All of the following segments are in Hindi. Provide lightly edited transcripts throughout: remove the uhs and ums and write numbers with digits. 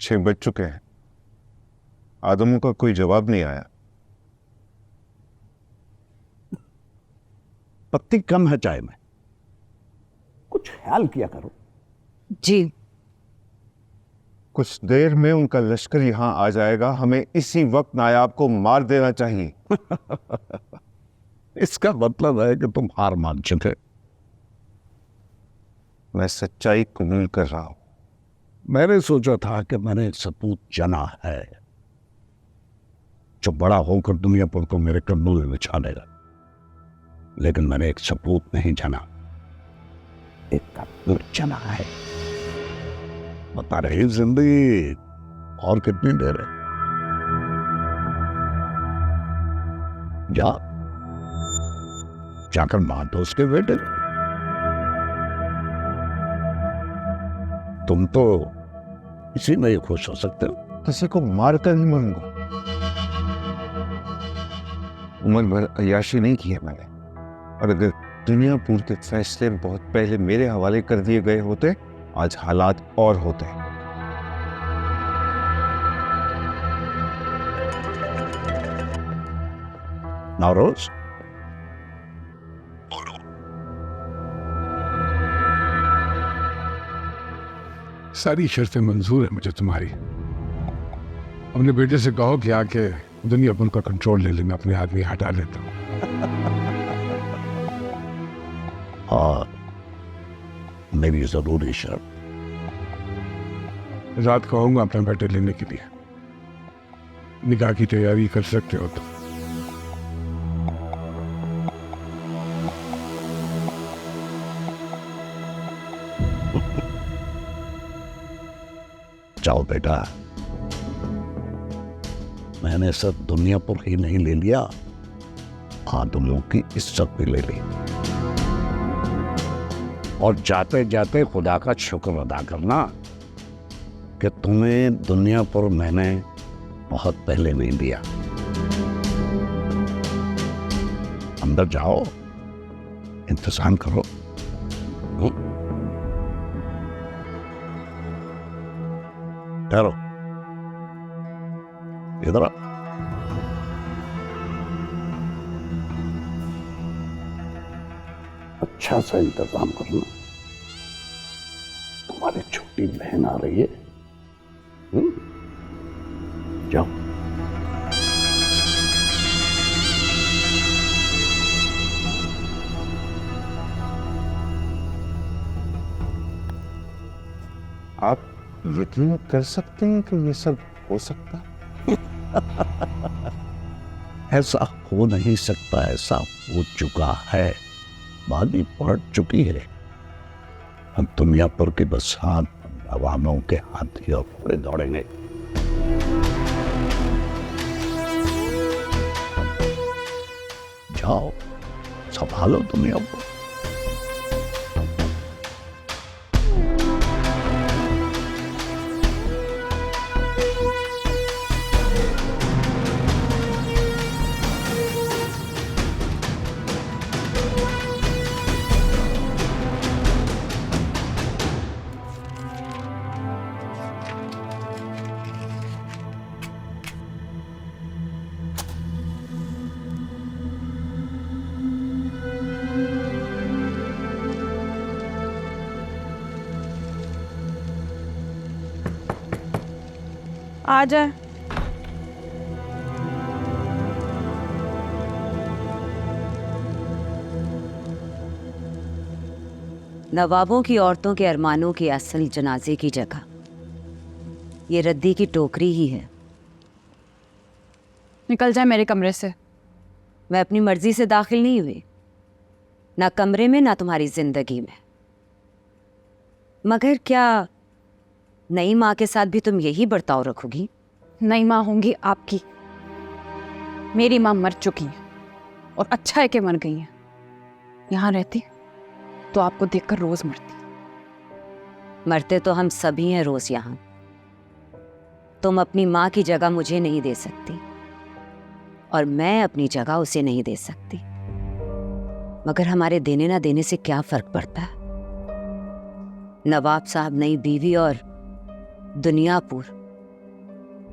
6 बज चुके हैं, आदमों का कोई जवाब नहीं आया। पत्ती कम है चाय में, कुछ ख्याल किया करो। जी। कुछ देर में उनका लश्कर यहां आ जाएगा, हमें इसी वक्त नायाब को मार देना चाहिए। इसका मतलब है कि तुम हार मान चुके। मैं सच्चाई कबूल कर रहा हूं। मैंने सोचा था कि मैंने एक सपूत जना है जो बड़ा होकर दुनिया पर को मेरे कंधों में बिछा देगा, लेकिन मैंने एक सपूत नहीं जना, एक कपूर जना है। बता रही जिंदगी और कितनी देर है? जाकर मार दो उसके बेटे। तुम तो इसी में ही खुश हो सकते हो। किसी को मारकर ही मरूंगा। उम्र भर अय्याशी नहीं की है मैंने, और अगर दुनियापुर के फैसले बहुत पहले मेरे हवाले कर दिए गए होते, आज हालात और होते। नौरोज, सारी शर्तें मंजूर है मुझे तुम्हारी। अपने बेटे से कहो कि आके दुनिया पर उनका कंट्रोल ले लेना, अपने आदमी हटा लेता हूं। और मेरी जरूरी शर्त, रात को आऊंगा अपना बेटे लेने के लिए। निकाह की तैयारी कर सकते हो तो। जाओ बेटा, मैंने सब दुनिया पर ही नहीं ले लिया, आदमियों की इज्जत भी ले ली। और जाते जाते खुदा का शुक्र अदा करना कि तुम्हें दुनिया पर मैंने बहुत पहले नहीं दिया। अंदर जाओ, इंतजाम करो। ठहरो, इधर आओ। अच्छा सा इंतजाम करना, तुम्हारी छोटी बहन आ रही है। जाओ। आप यकीन कर सकते हैं कि ये सब हो सकता है? ऐसा हो नहीं सकता, ऐसा हो चुका है, बाजी पलट चुकी है। हम दुनिया पर के बसात अवामों के हाथी और घोड़े दौड़ेंगे। जाओ, संभालो दुनिया को। आ जाए। नवाबों की औरतों के अरमानों की असल जनाजे की जगह ये रद्दी की टोकरी ही है। निकल जाए मेरे कमरे से। मैं अपनी मर्जी से दाखिल नहीं हुई, ना कमरे में ना तुम्हारी जिंदगी में। मगर क्या नई माँ के साथ भी तुम यही बर्ताव रखोगी? नई माँ होंगी आपकी। मेरी माँ मर चुकी है, और अच्छा है कि मर गई है। यहाँ रहती तो आपको देखकर रोज मरती। मरते तो हम सभी हैं रोज यहाँ। तुम अपनी माँ की जगह मुझे नहीं दे सकती, और मैं अपनी जगह उसे नहीं दे सकती। मगर हमारे देने ना देने से क्या फर्क पड़ता है? नवाब साहब नई बीवी और दुनियापुर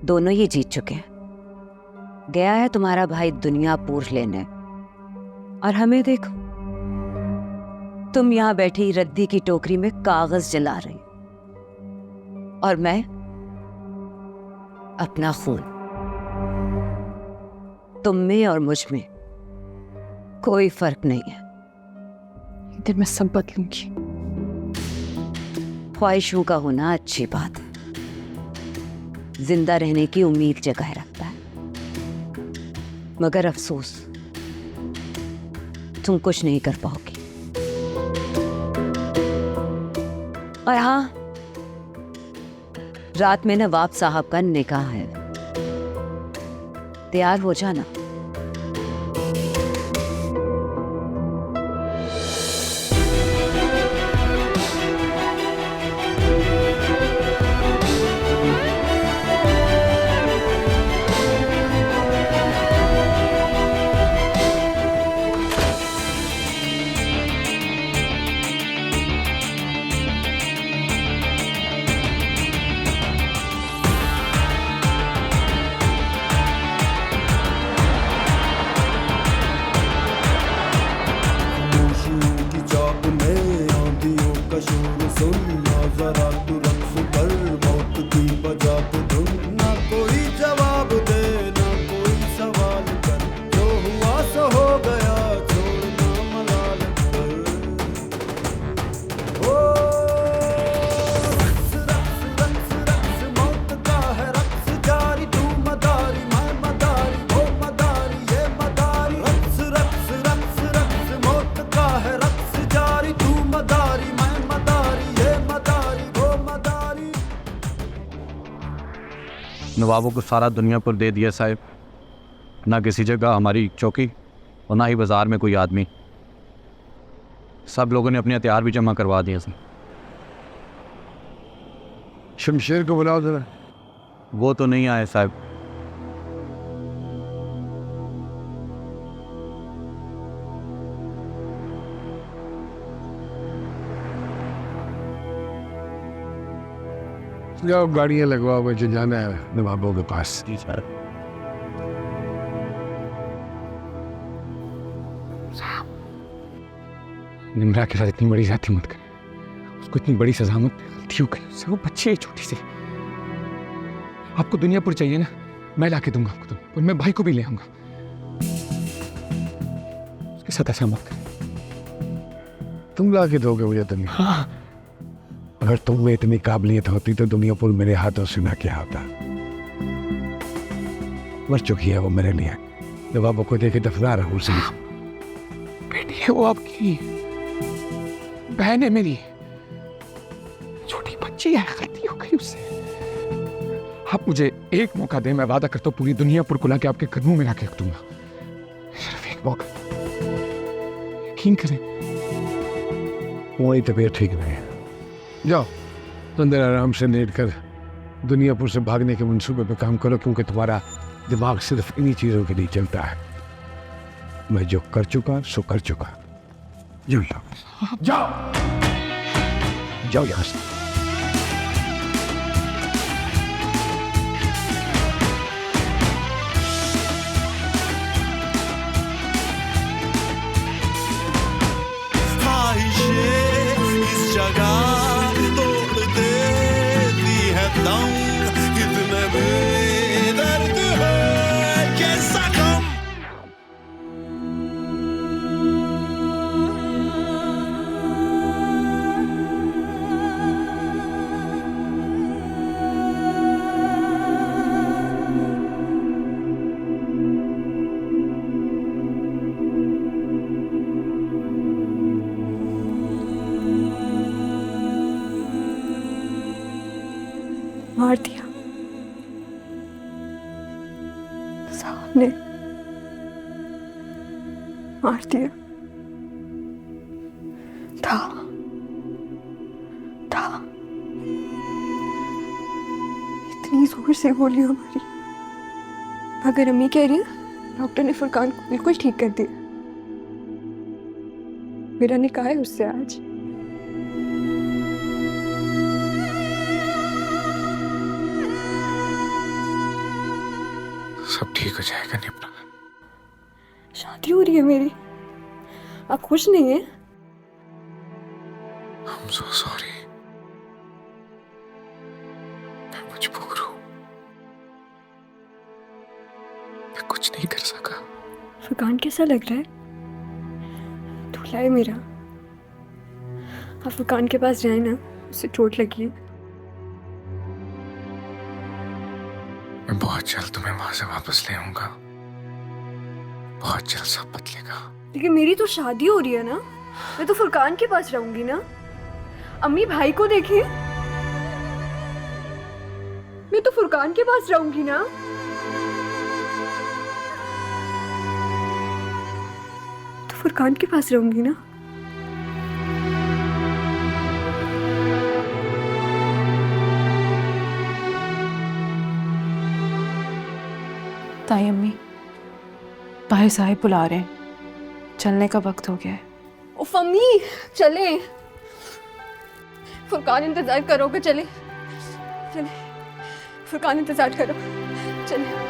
दोनों ही जीत चुके हैं। गया है तुम्हारा भाई दुनियापुर लेने, और हमें देखो, तुम यहां बैठी रद्दी की टोकरी में कागज जला रही, और मैं अपना खून। तुम में और मुझ में कोई फर्क नहीं है। एक दिन मैं सब बदलूंगी। ख्वाहिशों का होना अच्छी बात है, जिंदा रहने की उम्मीद जगाए रखता है, मगर अफसोस तुम कुछ नहीं कर पाओगी। और हाँ, रात में नवाब साहब का निकाह है, तैयार हो जाना। नवाबों को सारा दुनियापुर दे दिया साहब, ना किसी जगह हमारी चौकी और ना ही बाजार में कोई आदमी। सब लोगों ने अपने हथियार भी जमा करवा दिए थे। शमशेर को बुलाओ जरा। वो तो नहीं आए साहब। जाओ गाड़ियां लगवाओ, मुझे जाना है नवाबों के पास। जी सर। निम्रा के साथ इतनी बड़ी जाति मत कर, उसको इतनी बड़ी सजा मत। गलती हो गई उससे, वो बच्ची है छोटी सी। आपको दुनियापुर चाहिए ना, मैं लाके दूंगा आपको, और मैं भाई को भी ले आऊंगा। उसके साथ ऐसा मत कर। तुम लाके दोगे मुझे दुनिया? हाँ। अगर तुम में इतनी काबिलियत होती तो दुनियापुर मेरे हाथों से ना क्या होता। मर चुकी है वो मेरे लिए, नवाबों को देखे दफनार है उसे। बेटी है वो आपकी, बहन है मेरी, छोटी बच्ची है, गलती हो गई उससे। आप मुझे एक मौका दें, मैं वादा करता हूँ पूरी दुनियापुर को लाके आपके कदमों में लाके रख दूंगा। सिर्फ एक मौका, यकीन करें। वही तबीयत ठीक नहीं है। जाओ अंदर आराम से लेट कर दुनियापुर से भागने के मंसूबे पे काम करो, क्योंकि तुम्हारा दिमाग सिर्फ इन्हीं चीजों के लिए चलता है। मैं जो कर चुका सो कर चुका। जाओ जाओ जाओ यहां से। मार दिया सामने, मार दिया। था इतनी जोर से गोलियां मारी, मगर अम्मी कह रही है डॉक्टर ने फुरकान को बिल्कुल ठीक कर दिया। मेरा निकाह है उससे आज। सब ठीक हो जाएगा निम्रा। शादी हो रही है मेरी, आप खुश नहीं हैं? I'm so sorry। मैं मजबूर हूँ, मैं कुछ नहीं कर सका। फुरकान कैसा लग रहा है? दूल्हा है मेरा, आप फुरकान के पास जाए ना, उससे चोट लगी है। मैं बहुत जल्द तुम्हें वहां से वापस ले आऊंगा, बहुत जल्द सब बदलेगा। लेकिन मेरी तो शादी हो रही है ना, मैं तो फुरकान के पास रहूंगी ना। अम्मी भाई को देखिए, मैं तो फुरकान के पास रहूंगी ना। तो फुरकान के पास रहूंगी ना। ताई अम्मी, भाई साहब बुला रहे हैं, चलने का वक्त हो गया है। उफ अम्मी चले, फुरकान इंतजार करोगे? चले चले, फुरकान इंतजार करो, चले।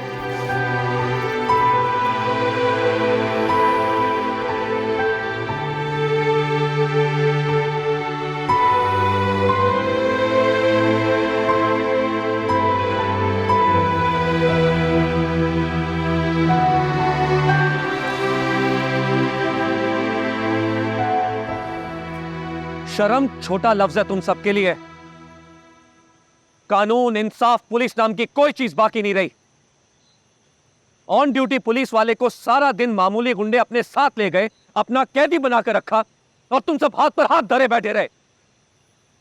शर्म छोटा लफ्ज है तुम सबके लिए। कानून, इंसाफ, पुलिस नाम की कोई चीज बाकी नहीं रही। ऑन ड्यूटी पुलिस वाले को सारा दिन मामूली गुंडे अपने साथ ले गए, अपना कैदी बनाकर रखा, और तुम सब हाथ पर हाथ धरे बैठे रहे।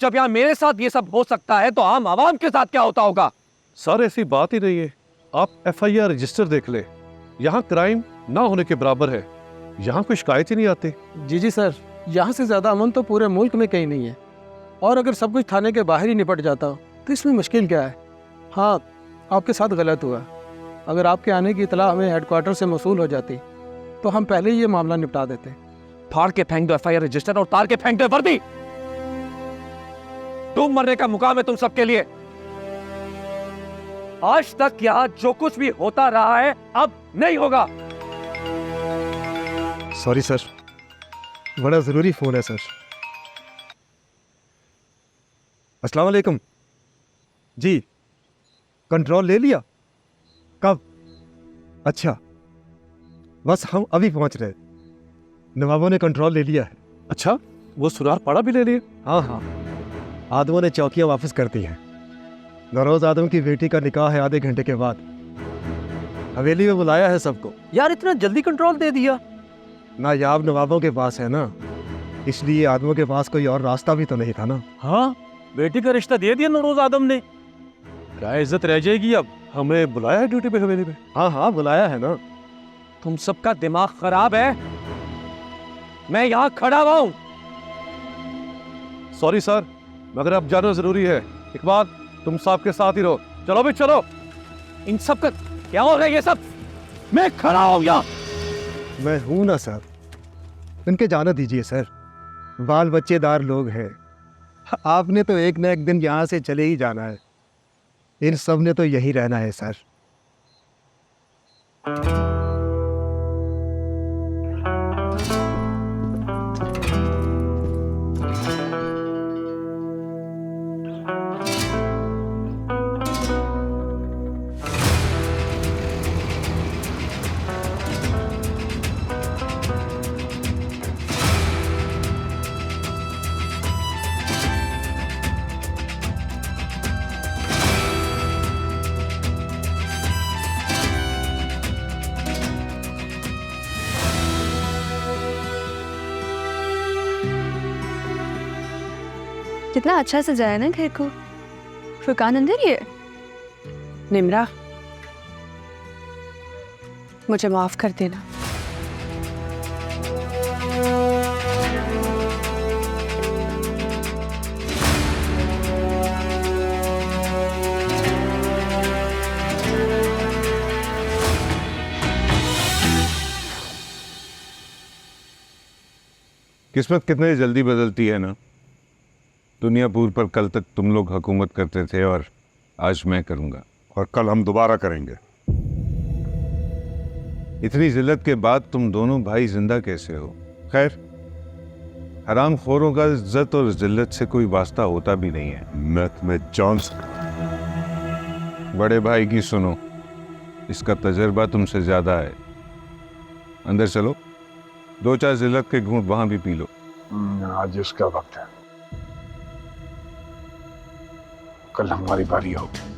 जब यहां मेरे साथ ये सब हो सकता है तो आम आवाम के साथ क्या होता होगा? सर ऐसी बात ही नहीं है। आप FIR रजिस्टर देख ले, यहाँ क्राइम ना होने के बराबर है। यहाँ कोई शिकायत ही नहीं आती। जी सर, यहाँ से ज़्यादा अमन तो पूरे मुल्क में कहीं नहीं है। और अगर सब कुछ थाने के बाहर ही निपट जाता तो इसमें मुश्किल क्या है? हाँ, आपके साथ गलत हुआ। अगर आपके आने की इतला हमें हेडक्वार्टर से मौसूल हो जाती तो हम पहले ही ये मामला निपटा देते। फाड़ के फेंक दो FIR रजिस्टर और तार के फेंक दो वर्दी। तुम मरने का मुकाम है तुम सबके लिए। आज तक यहाँ जो कुछ भी होता रहा है अब नहीं होगा। सॉरी सर, बड़ा ज़रूरी फ़ोन है सर। अस्सलाम वालेकुम जी, कंट्रोल ले लिया? कब? अच्छा, बस हम अभी पहुंच रहे। नवाबों ने कंट्रोल ले लिया है। अच्छा, वो सुरार पाड़ा भी ले लिए? हाँ हाँ, आदमों ने चौकियां वापस कर दी हैं। नरोज आदम की बेटी का निकाह है आधे घंटे के बाद। हवेली में बुलाया है सबको। यार इतना जल्दी कंट्रोल दे दिया? नायाब नवाबों के पास है ना, इसलिए आदमों के पास कोई और रास्ता भी तो नहीं था ना। हाँ, बेटी का रिश्ता दे दिया नरोज आदम ने। क्या इज्जत रह जाएगी अब? हमें बुलाया है ड्यूटी पे हवेली पे? हाँ हाँ, बुलाया है ना। तुम सबका दिमाग खराब है। मैं यहाँ खड़ा हुआ हूँ। सॉरी सर, मगर अब जाना जरूरी है। इकबाल, तुम साहब के साथ ही रहो। चलो भी चलो। इन सब का क्या हो रहा है ये सब? मैं खड़ा हूँ यहाँ। मैं हूं ना सर, इनके जाना दीजिए सर, बाल बच्चेदार लोग हैं। आपने तो एक न एक दिन यहाँ से चले ही जाना है। इन सब ने तो यही रहना है सर। कितना अच्छा सजाया ना घर को। फुरकान अंदर ही है। निम्रा, मुझे माफ कर देना। किस्मत कितनी जल्दी बदलती है ना। दुनियापुर पर कल तक तुम लोग हुकूमत करते थे और आज मैं करूंगा। और कल हम दोबारा करेंगे। इतनी जिल्लत के बाद तुम दोनों भाई जिंदा कैसे हो? खैर, हराम खोरों का इज्जत और जिल्लत से कोई वास्ता होता भी नहीं है। मैं तुम्हें जान बड़े भाई की सुनो, इसका तजर्बा तुमसे ज्यादा है। अंदर चलो, 2-4 जिल्लत के घूंट वहां भी पी लो। आज इसका वक्त है, कल हमारी बारी होगी।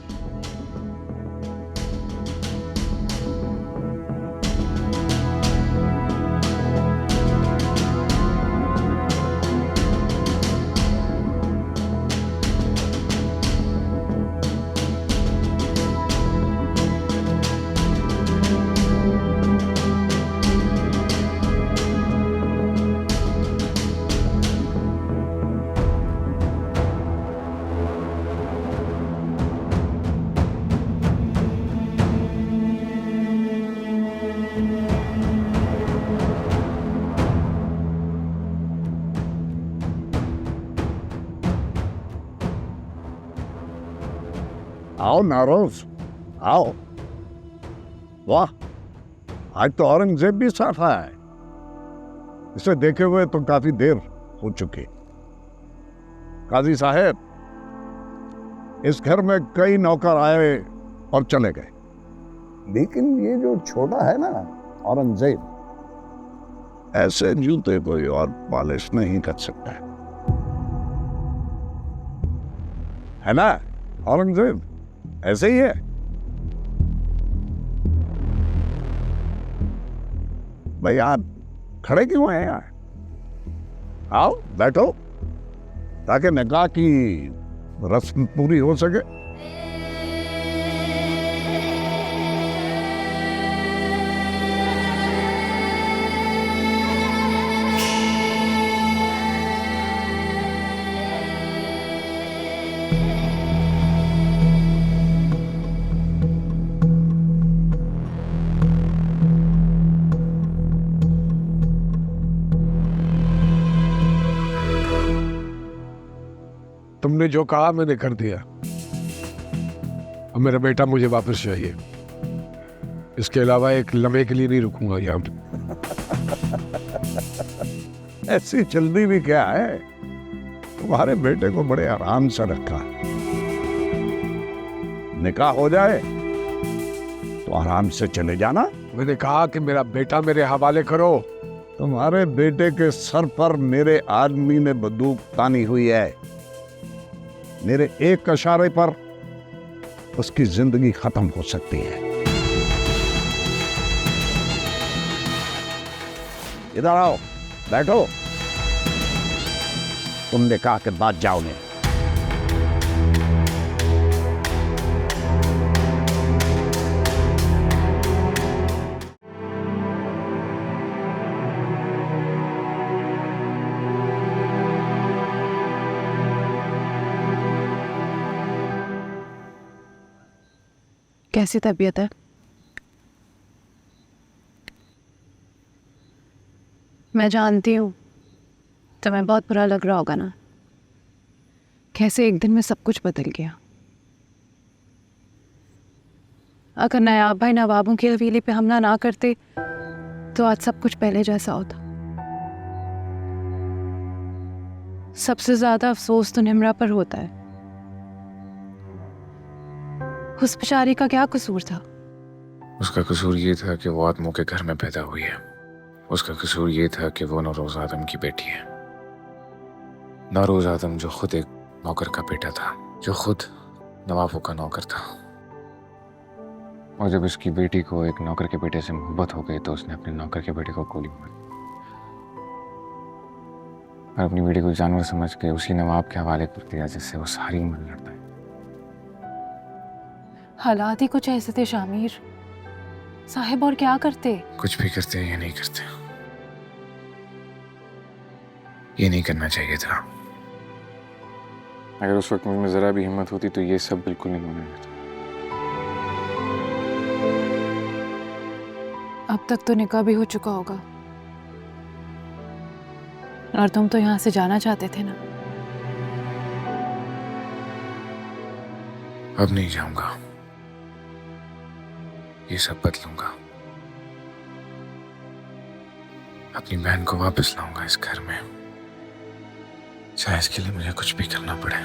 आओ नारोज, आओ। वाह, आज तो औरंगजेब भी साथ आया है। इसे देखे हुए तो काफी देर हो चुकी। काजी साहब, इस घर में कई नौकर आए और चले गए, लेकिन ये जो छोटा है ना औरंगजेब, ऐसे जूते कोई और पॉलिश नहीं कर सकता है ना औरंगजेब? ऐसे ही है। भाई आप खड़े क्यों हैं यहाँ? आओ बैठो, ताकि निकाह की रस्म पूरी हो सके। तुमने जो कहा मैंने कर दिया। अब मेरा बेटा मुझे वापस चाहिए। इसके अलावा एक लम्हे के लिए नहीं रुकूंगा यहाँ पे। ऐसी जल्दी भी क्या है? तुम्हारे बेटे को बड़े आराम से रखा, निकाह हो जाए तो आराम से चले जाना। मैंने कहा कि मेरा बेटा मेरे हवाले करो। तुम्हारे बेटे के सर पर मेरे आदमी ने बंदूक तानी हुई है। मेरे एक इशारे पर उसकी जिंदगी खत्म हो सकती है। इधर आओ, बैठो। तुमने कहा कि बाद जाओगे। कैसी तबीयत है? मैं जानती हूँ तुम्हें बहुत बुरा लग रहा होगा ना, कैसे एक दिन में सब कुछ बदल गया। अगर नायाब भाई नवाबों की हवेली पे हमला ना करते तो आज सब कुछ पहले जैसा होता। सबसे ज्यादा अफसोस तो निमरा पर होता है। उस बेचारी का क्या कसूर था? उसका कसूर ये था कि वो आदमों के घर में पैदा हुई है। उसका कसूर ये था कि वो नौरोज आदम की बेटी है। नौरोज आदम जो खुद एक नौकर का बेटा था, जो खुद नवाबों का नौकर था। और जब उसकी बेटी को एक नौकर के बेटे से मोहब्बत हो गई तो उसने अपने नौकर के बेटे को गोली मारी और अपनी बेटी को जानवर समझ के उसी नवाब के हवाले कर दिया जिससे वो सारी उम्र लड़ता है। हालात ही कुछ ऐसे थे शामिर साहिब, और क्या करते? कुछ भी करते हैं या नहीं करते, ये नहीं करना चाहिए था। अगर उस वक्त मुझ में जरा भी हिम्मत होती तो ये सब बिल्कुल नहीं होने देता। अब तक तो निकाह भी हो चुका होगा और तुम तो यहाँ से जाना चाहते थे ना। अब नहीं जाऊंगा, ये सब बदलूंगा। अपनी बहन को वापस लाऊंगा इस घर में, चाहे इसके लिए मुझे कुछ भी करना पड़े।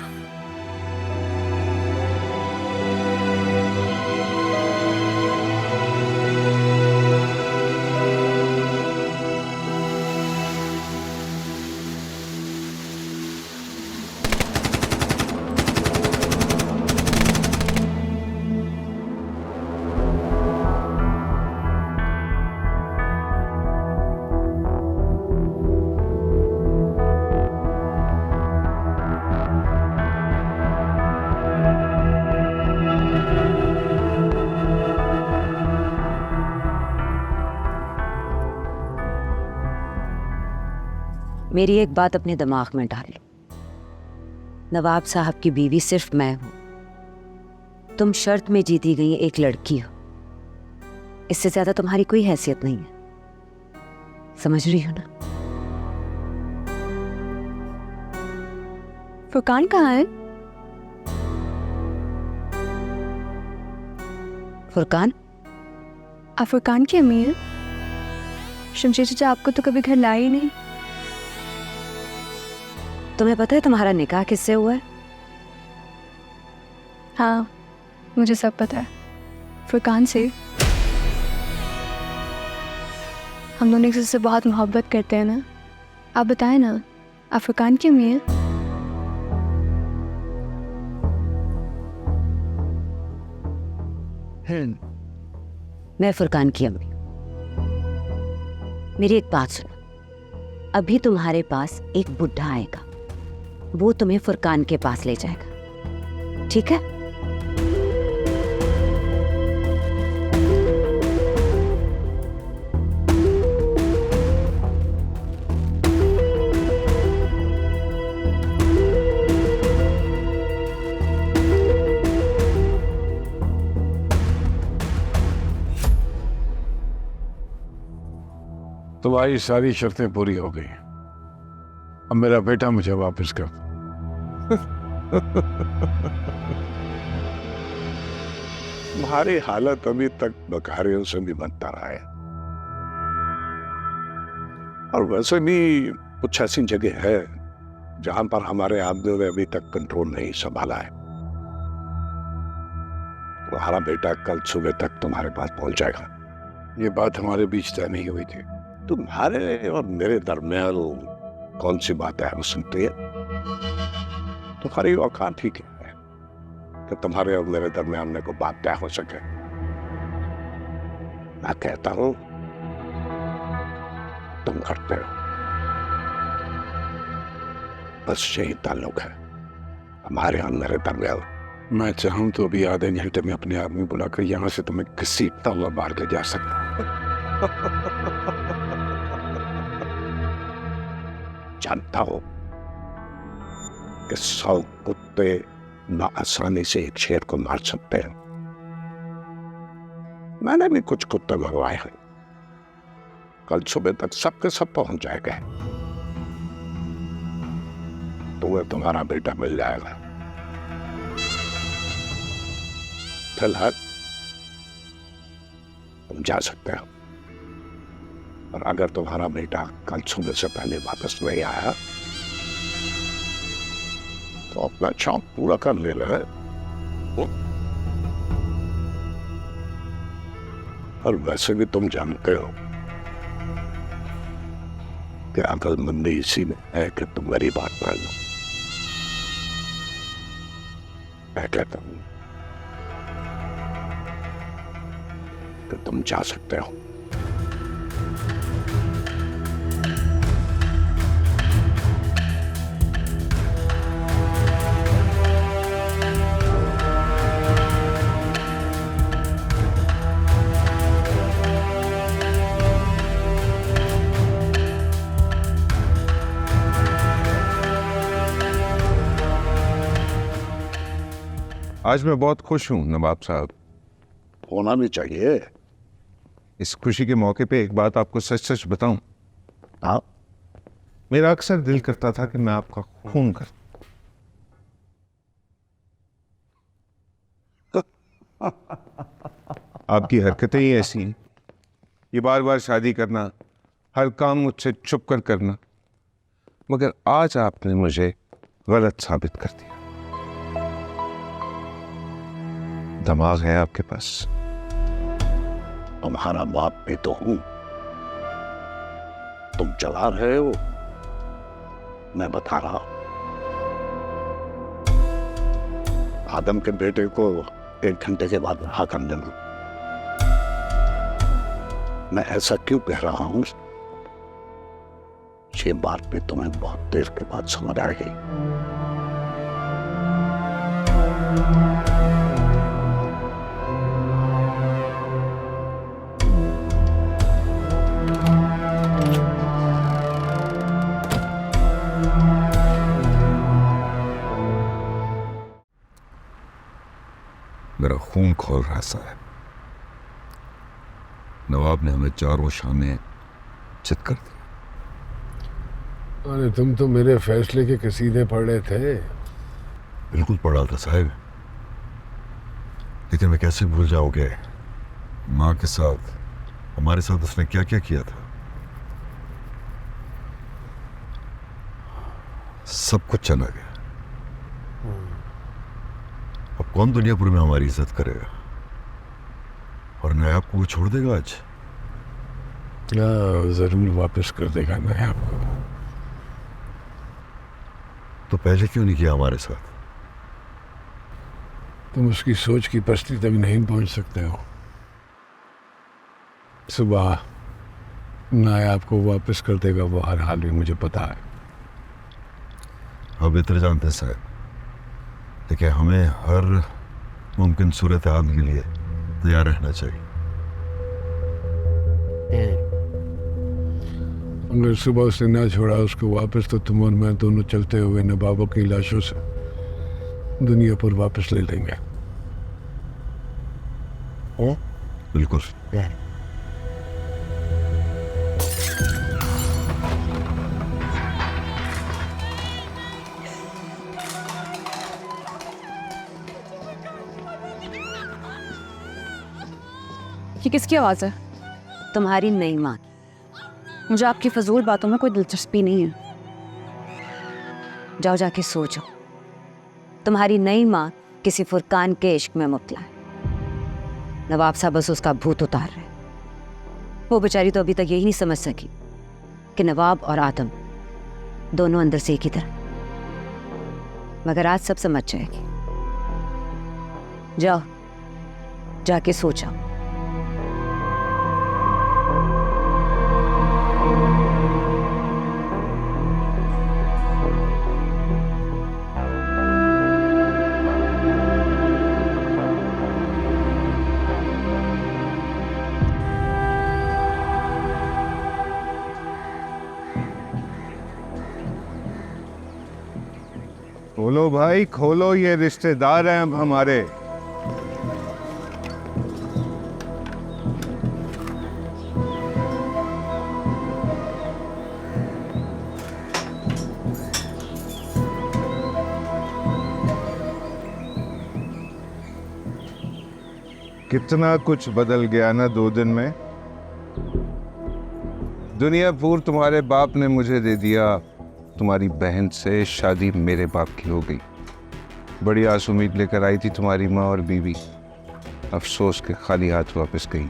मेरी एक बात अपने दिमाग में डाल लो, नवाब साहब की बीवी सिर्फ मैं हूं, तुम शर्त में जीती गई एक लड़की हो, इससे ज्यादा तुम्हारी कोई हैसियत नहीं है, समझ रही हो ना? फुरकान कहाँ है? फुरकान? आप फुरकान की अम्मी हैं? शमशेर चाचा आपको तो कभी घर लाए ही नहीं। तुम्हें पता है तुम्हारा निकाह किससे हुआ है? हाँ, मुझे सब पता है। फुरकान से। हम दोनों एक दूसरे से बहुत मोहब्बत करते हैं ना। आप बताएं ना, आप फुरकान की अम्मी हैं? मैं फुरकान की अम्मी। मेरी एक बात सुनो, अभी तुम्हारे पास एक बुढ़ा आएगा, वो तुम्हें फुरकान के पास ले जाएगा, ठीक है? तुम्हारी सारी शर्तें पूरी हो गई, अब मेरा बेटा मुझे वापस कर। तुम्हारी हालत अभी तक बकारियों से भी बनता रहा है, और वैसे भी कुछ ऐसी जगह है जहां पर हमारे आदमियों ने अभी तक कंट्रोल नहीं संभाला है। तुम्हारा बेटा कल सुबह तक तुम्हारे पास पहुंच जाएगा। ये बात हमारे बीच तय नहीं हुई थी। तुम्हारे और मेरे दरमियान कौन सी बातें हो सकती है? तुम्हारी औकात ठीक है कि तुम्हारे और मेरे दरमियान में कोई बात तय हो सके। मैं कहता हूं तुम करते हो, बस यही ताल्लुक है हमारे और मेरे दरमियान। मैं चाहूं तो अभी आधे घंटे में अपने आदमी बुलाकर यहां से तुम्हें किसी तवा बाहर ले जा सकता। जानता हो कि 100 कुत्ते ना आसानी से एक शेर को मार सकते हैं। मैंने भी कुछ कुत्ते भगवाए हैं, कल सुबह तक सबके सब पहुंच जाएंगे। तुम्हें तुम्हारा बेटा मिल जाएगा। फिलहाल तुम जा सकते हो, और अगर तुम्हारा बेटा कल सुबह से पहले वापस नहीं आया तो अपना शौक पूरा कर लेना है। और वैसे भी तुम जानते हो कि अकलमंदी इसी में है कि तुम मेरी बात मान लो। मैं कहता हूं कि तुम जा सकते हो। आज मैं बहुत खुश हूं नवाब साहब। होना भी चाहिए। इस खुशी के मौके पे एक बात आपको सच सच बताऊं। हाँ, मेरा अक्सर दिल करता था कि मैं आपका खून कर। आपकी हरकतें ही ऐसी हैं, ये बार बार शादी करना, हर काम मुझसे छुप कर करना, मगर आज आपने मुझे गलत साबित कर दिया। दिमाग है आपके पास। तुम्हारा बाप भी तो हूं। तुम चला रहे हो, मैं बता रहा हूं। आदम के बेटे को 1 घंटे के बाद रहा कर देना। मैं ऐसा क्यों कह रहा हूं, ये बात भी तुम्हें बहुत देर के बाद समझ आएगी। मेरा खून खोल रहा साहब। नवाब ने हमें चारों शामें चित कर दिया। अरे तुम तो मेरे फैसले के कसीदे पढ़ रहे थे। बिल्कुल पढ़ा था साहब, लेकिन मैं कैसे भूल जाओगे माँ के साथ, हमारे साथ उसने क्या क्या किया था। सब कुछ चला गया। अब कौन दुनियापुर में हमारी इज्जत करेगा, और नायाब को वो छोड़ देगा आज? जरूर वापस कर देगा नायाब को। तो पहले क्यों नहीं किया हमारे साथ? तुम उसकी सोच की पस्ती तक नहीं पहुंच सकते हो। सुबह नायाब को वापस कर देगा वो हर हाल में, मुझे पता है। आप बेहतर जानते हैं साहब, लेकिन हमें हर मुमकिन सूरत हाल के लिए तैयार रहना चाहिए। अगर सुबह उसने ना छोड़ा उसको वापस, तो तुम और मैं दोनों चलते हुए नवाबों की लाशों से दुनिया पर वापस ले लेंगे। बिल्कुल। ये किसकी आवाज़ है? तुम्हारी नई माँ। मुझे आपकी फजूल बातों में कोई दिलचस्पी नहीं है। जाओ जाके सोचो, तुम्हारी नई माँ किसी फुरकान के इश्क में मुब्तला है। नवाब साहब बस उसका भूत उतार रहे। वो बेचारी तो अभी तक यही नहीं समझ सकी कि नवाब और आदम दोनों अंदर से एक ही तरह, मगर आज सब समझ जाएगी। जाओ जाके सोचो। खोलो भाई खोलो, ये रिश्तेदार हैं अब हमारे। कितना कुछ बदल गया ना 2 दिन में। दुनियापुर तुम्हारे बाप ने मुझे दे दिया, तुम्हारी बहन से शादी मेरे बाप की हो गई। बड़ी आस उम्मीद लेकर आई थी तुम्हारी माँ और बीवी, अफसोस के खाली हाथ वापस गई।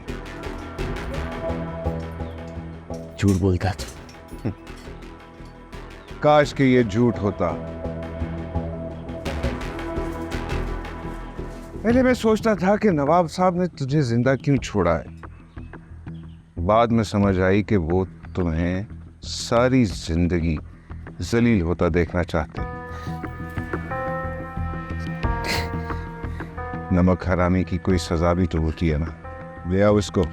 झूठ बोलता था। काश कि ये झूठ होता। पहले मैं सोचता था कि नवाब साहब ने तुझे जिंदा क्यों छोड़ा है, बाद में समझ आई कि वो तुम्हें सारी जिंदगी जलील होता देखना चाहते। नमक हरामी की कोई सजा भी तो होती है ना। ले आओ इसको।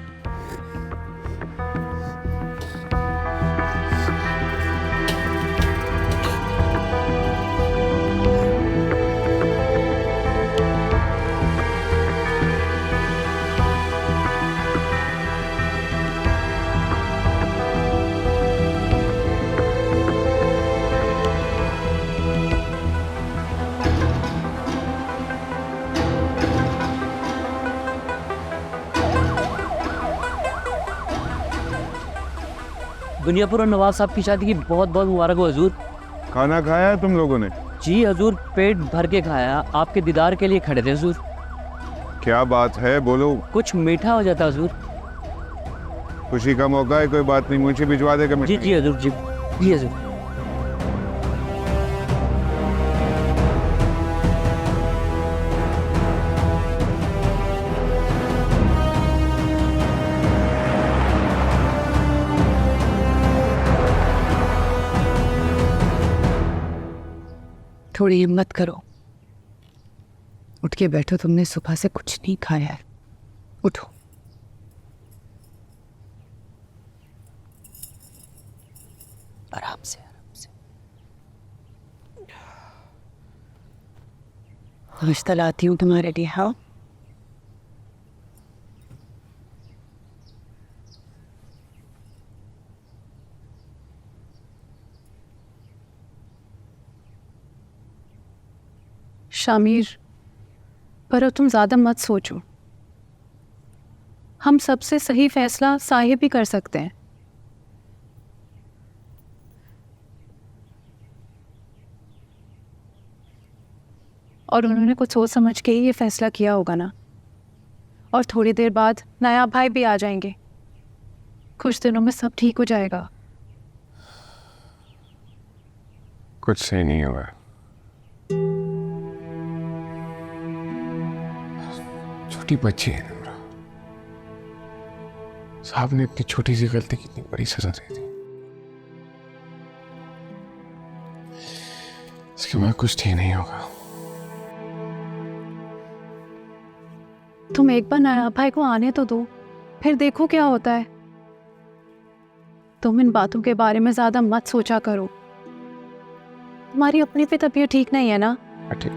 दुनियापुर और नवाब साहब की शादी की बहुत बहुत मुबारक हो हजूर। खाना खाया है तुम लोगों ने? जी हजूर, पेट भर के खाया, आपके दीदार के लिए खड़े थे हजूर। क्या बात है, बोलो। कुछ मीठा हो जाता हजूर। खुशी का मौका है, कोई बात नहीं, मुझे भिजवा देगा। जी जी हजूर, जी जी हजूर। थोड़ी हिम्मत करो, उठ के बैठो, तुमने सुबह से कुछ नहीं खाया है, उठो। आराम से आराम से। रिश्ता लाती हूँ तुम्हारे लिए। हाँ, शामिर, पर तुम ज़्यादा मत सोचो, हम सबसे सही फैसला साहिब ही कर सकते हैं। और उन्होंने कुछ सोच समझ के ही ये फैसला किया होगा ना। और थोड़ी देर बाद नायाब भाई भी आ जाएंगे, कुछ दिनों में सब ठीक हो जाएगा। कुछ सही नहीं हुआ। छोटी बच्ची है नम्रा, साहब ने इतनी छोटी सी गलती की इतनी बड़ी सजा दे दी। इसके बाद कुछ ठीक नहीं होगा। तुम एक बार नायाब भाई को आने तो दो, फिर देखो क्या होता है। तुम इन बातों के बारे में ज्यादा मत सोचा करो, तुम्हारी अपनी भी तबीयत ठीक नहीं है ना। ठीक।